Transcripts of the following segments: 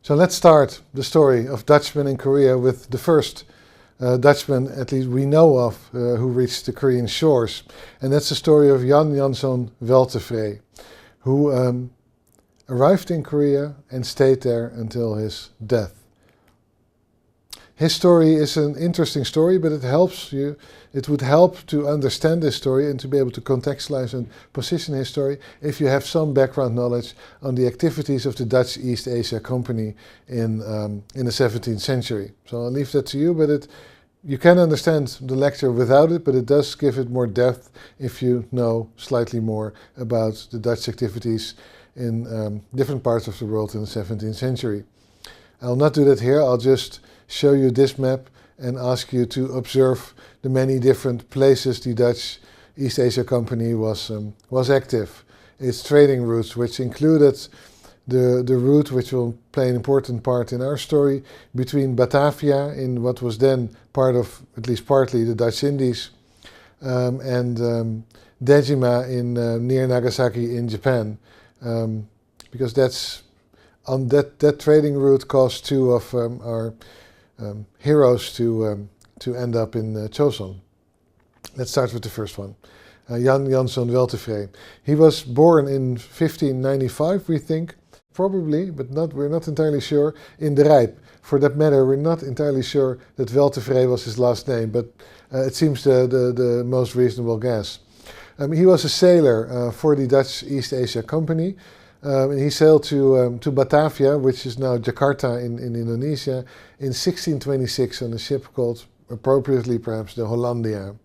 So let's start the story of Dutchmen in Korea with the first Dutchman, at least we know of, who reached the Korean shores. And that's the story of Jan Janson Weltevree, who arrived in Korea and stayed there until his death. His story is an interesting story, but it would help to understand this story and to be able to contextualize and position his story if you have some background knowledge on the activities of the Dutch East Asia Company in the 17th century. So I'll leave that to you, but you can understand the lecture without it, but it does give it more depth if you know slightly more about the Dutch activities in different parts of the world in the 17th century. I'll not do that here, I'll just show you this map and ask you to observe the many different places the Dutch East Asia Company was active. Its trading routes, which included the route which will play an important part in our story between Batavia in what was then part of, at least partly, the Dutch Indies, and Dejima near Nagasaki in Japan, because that's on that trading route caused two of our heroes to end up in Choson. Let's start with the first one. Jan Janson Weltevree. He was born in 1595, we think, probably, but we're not entirely sure, in De Rijp. For that matter, we're not entirely sure that Weltevree was his last name, but it seems the most reasonable guess. He was a sailor for the Dutch East Asia Company. And he sailed to Batavia, which is now Jakarta in Indonesia, in 1626 on a ship called, appropriately perhaps, the Hollandia.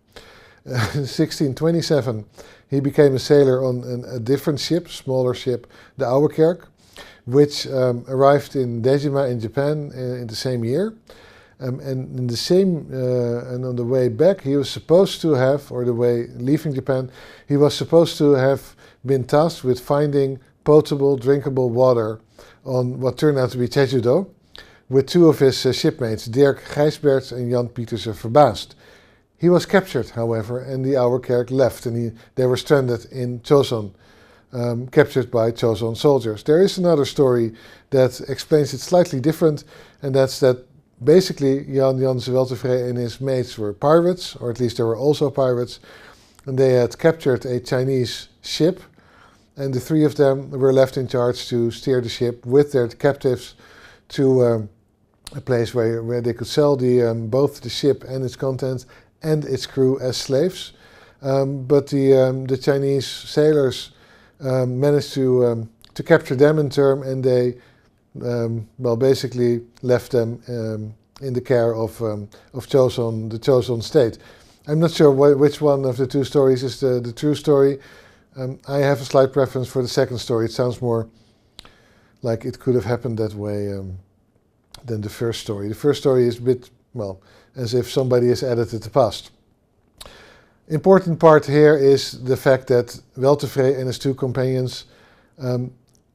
In 1627 he became a sailor on a different ship, smaller ship, the Ouwekerk, which arrived in Dejima in Japan in the same year. And in the same, and on the way back he was supposed to have, or the way leaving Japan, he was supposed to have been tasked with finding potable, drinkable water on what turned out to be Jeju-do, with two of his shipmates, Dirk Gijsberts and Jan Pieterse Verbaast. He was captured, however, and the Ouwekerk left, and they were stranded in Choson, captured by Choson soldiers. There is another story that explains it slightly different, and that's that basically Jan Janson Weltevree and his mates were pirates, or at least they were also pirates, and they had captured a Chinese ship, and the three of them were left in charge to steer the ship with their captives to a place where they could sell both the ship and its contents and its crew as slaves. But the Chinese sailors managed to capture them in turn, and they basically left them in the care of Choson, the Choson state. I'm not sure which one of the two stories is the true story. I have a slight preference for the second story. It sounds more like it could have happened that way than the first story. The first story is a bit, as if somebody has edited the past. Important part here is the fact that Weltevree and his two companions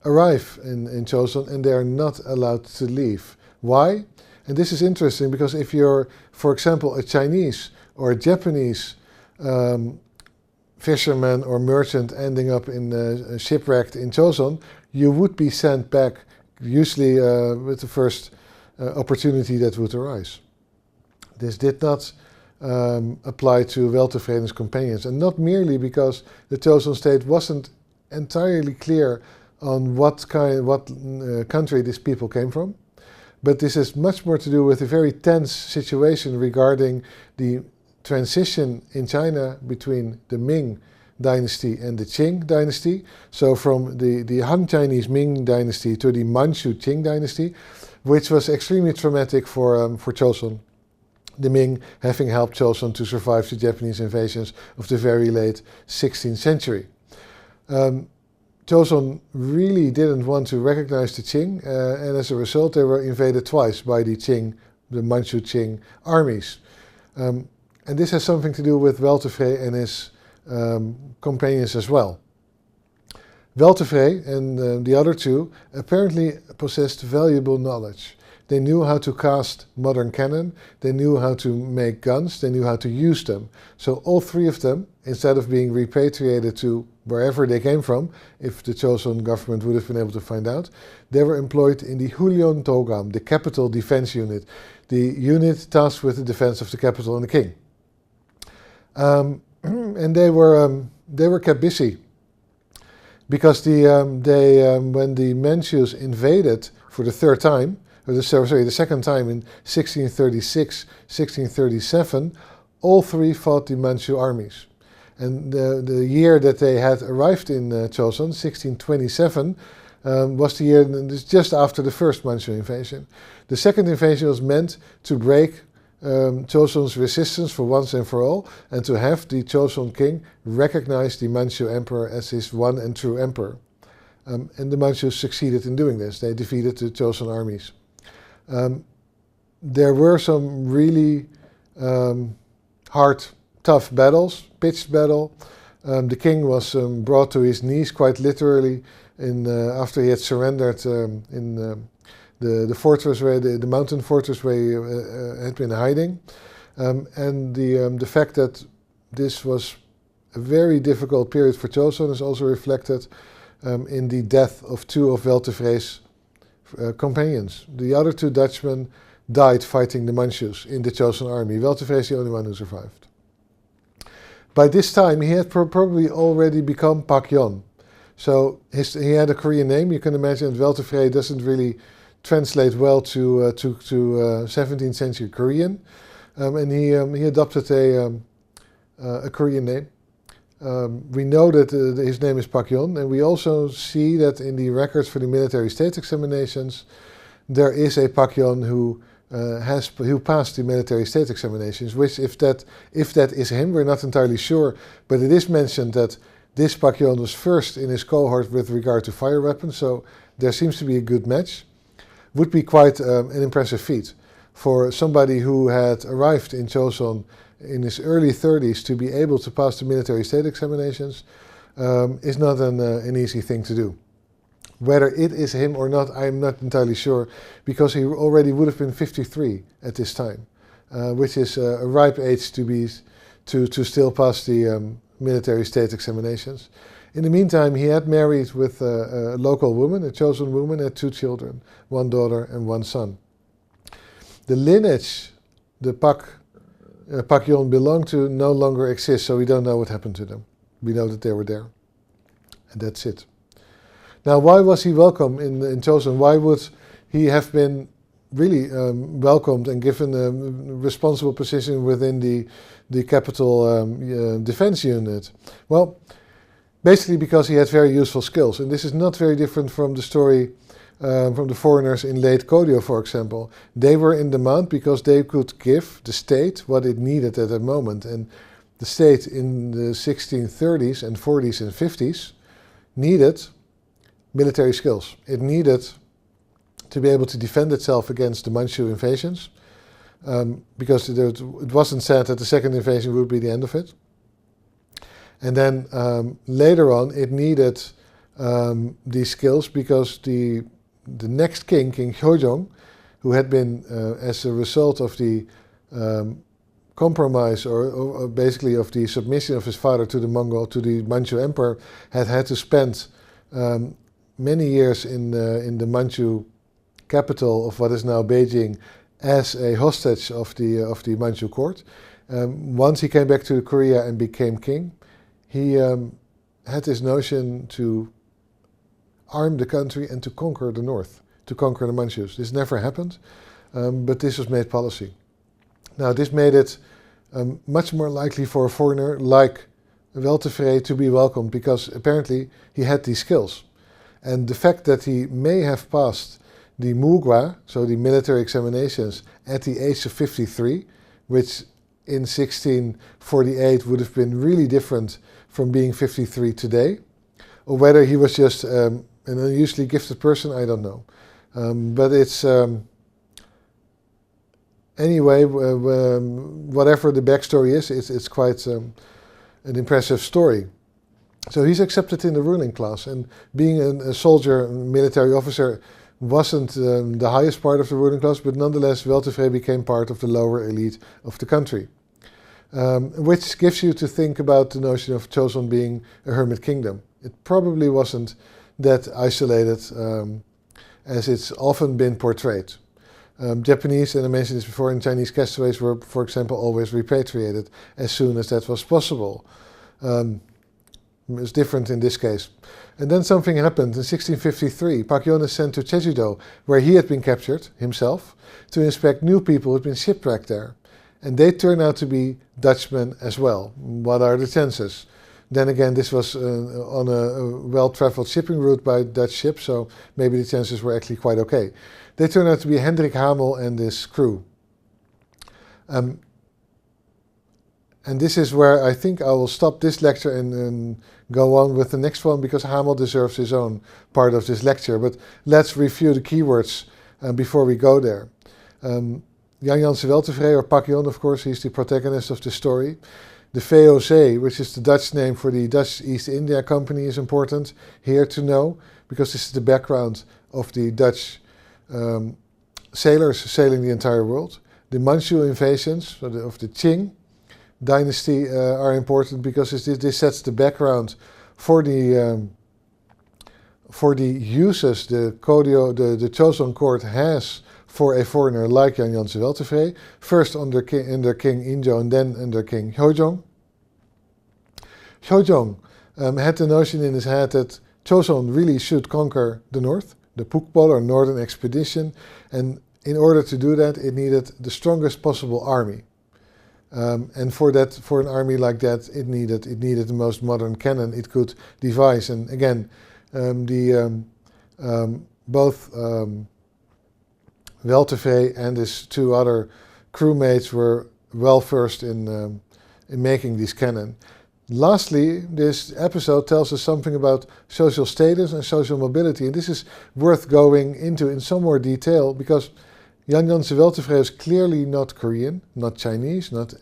arrive in Choson and they are not allowed to leave. Why? And this is interesting because if you're, for example, a Chinese or a Japanese fisherman or merchant ending up in shipwrecked in Choson, you would be sent back, usually with the first opportunity that would arise. This did not apply to Weltevree and his companions, and not merely because the Choson state wasn't entirely clear on what country these people came from, but this has much more to do with a very tense situation regarding the transition in China between the Ming dynasty and the Qing dynasty. So from the Han Chinese Ming dynasty to the Manchu Qing dynasty, which was extremely traumatic for Choson. The Ming having helped Choson to survive the Japanese invasions of the very late 16th century. Choson really didn't want to recognize the Qing, and as a result they were invaded twice by the Qing, the Manchu Qing armies. And this has something to do with Weltevree and his companions as well. Weltevree and the other two apparently possessed valuable knowledge. they knew how to cast modern cannon, they knew how to make guns, they knew how to use them. So all three of them, instead of being repatriated to wherever they came from, if the Joseon government would have been able to find out, they were employed in the Hulyeon Dogam, the capital defense unit, the unit tasked with the defense of the capital and the king. And they were kept busy because when the Manchus invaded for the third time, or the second time in 1636, 1637, all three fought the Manchu armies. And the year that they had arrived in Joseon, 1627, was the year just after the first Manchu invasion. The second invasion was meant to break Joseon's resistance for once and for all, and to have the Joseon king recognize the Manchu emperor as his one and true emperor. And the Manchus succeeded in doing this. They defeated the Joseon armies. There were some really hard, tough battles, pitched battle. The king was brought to his knees quite literally after he had surrendered in the fortress, the mountain fortress where he had been hiding. And the fact that this was a very difficult period for Joseon is also reflected in the death of two of Weltevrey's companions. The other two Dutchmen died fighting the Manchus in the Joseon army. Weltevrey is the only one who survived. By this time, he had probably already become Pakyon. So he had a Korean name. You can imagine Weltevrey doesn't really translate well to 17th century Korean, and he adopted a Korean name. We know that his name is Pakyon, and we also see that in the records for the military state examinations, there is a Pakyon who passed the military state examinations. Which, if that is him, we're not entirely sure, but it is mentioned that this Pakyon was first in his cohort with regard to fire weapons. So there seems to be a good match. Would be quite an impressive feat for somebody who had arrived in Joseon in his early 30s to be able to pass the military state examinations. Is not an easy thing to do. Whether it is him or not, I'm not entirely sure, because he already would have been 53 at this time, which is a ripe age to still pass the military state examinations. In the meantime, he had married with a local woman, a Joseon woman, had two children, one daughter and one son. The lineage the Pakyon belonged to no longer exists, so we don't know what happened to them. We know that they were there, and that's it. Now, why was he welcome in Joseon? Why would he have been really welcomed and given a responsible position within the capital defense unit? Well, basically because he had very useful skills, and this is not very different from the story from the foreigners in late Goryeo, for example. They were in demand because they could give the state what it needed at that moment, and the state in the 1630s and 40s and 50s needed military skills. It needed to be able to defend itself against the Manchu invasions, because it wasn't said that the second invasion would be the end of it. And then later on, it needed these skills because the next king, King Hyojong, who had been, as a result of the compromise or basically of the submission of his father to the Manchu emperor, had to spend many years in the Manchu capital of what is now Beijing as a hostage of the Manchu court. Once he came back to Korea and became king, he had this notion to arm the country and to conquer the north, to conquer the Manchus. This never happened, but this was made policy. Now, this made it much more likely for a foreigner like Weltevrey to be welcomed, because apparently he had these skills. And the fact that he may have passed the Mugwa, so the military examinations, at the age of 53, which in 1648 would have been really different from being 53 today, or whether he was just an unusually gifted person, I don't know. But it's anyway, whatever the backstory is, it's quite an impressive story. So he's accepted in the ruling class, and being a soldier, military officer, wasn't the highest part of the ruling class, but nonetheless Weltevree became part of the lower elite of the country. Which gives you to think about the notion of Joseon being a hermit kingdom. It probably wasn't that isolated as it's often been portrayed. Japanese, and I mentioned this before, and Chinese castaways were, for example, always repatriated as soon as that was possible. It's different in this case. And then something happened. In 1653, Pak Yon is sent to Jeju-do, where he had been captured himself, to inspect new people who had been shipwrecked there. And they turn out to be Dutchmen as well. What are the chances? Then again, this was on a well-traveled shipping route by Dutch ships, so maybe the chances were actually quite okay. They turn out to be Hendrik Hamel and his crew. And this is where I think I will stop this lecture and go on with the next one, because Hamel deserves his own part of this lecture. But let's review the keywords before we go there. Jan Janse Weltevree, or Pak Yon, of course, he's the protagonist of the story. The VOC, which is the Dutch name for the Dutch East India Company, is important here to know, because this is the background of the Dutch sailors sailing the entire world. The Manchu invasions of the Qing dynasty are important, because this sets the background for the uses the Joseon court has for a foreigner like Jan Janse Weltevree, first under King Injo and then under King Hyojong. Hyojong had the notion in his head that Joseon really should conquer the north, the Pukbol or Northern Expedition, and in order to do that it needed the strongest possible army. And for an army like that, it needed the most modern cannon it could devise. And again, both Weltevree and his two other crewmates were well versed in making these cannon. Lastly, this episode tells us something about social status and social mobility, and this is worth going into in some more detail, because Jan Janse Weltevree is clearly not Korean, not Chinese, not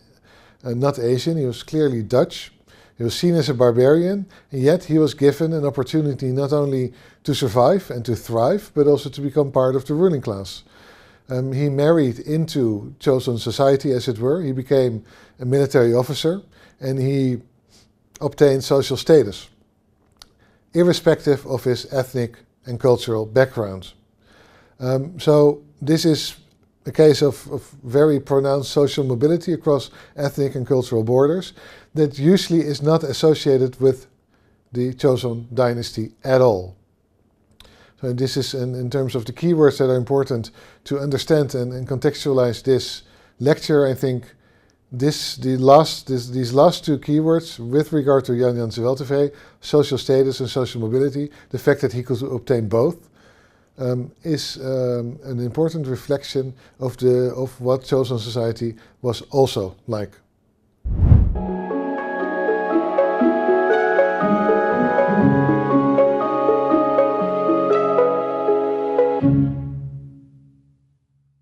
Asian. He was clearly Dutch. He was seen as a barbarian, and yet he was given an opportunity not only to survive and to thrive, but also to become part of the ruling class. He married into Joseon society, as it were. He became a military officer, and he obtained social status, irrespective of his ethnic and cultural background. So this is a case of very pronounced social mobility across ethnic and cultural borders that usually is not associated with the Joseon dynasty at all. So this is in terms of the keywords that are important to understand and contextualize this lecture. I think these last two keywords with regard to Jan Janse Weltevree, social status and social mobility, the fact that he could obtain both, is an important reflection of what Joseon society was also like.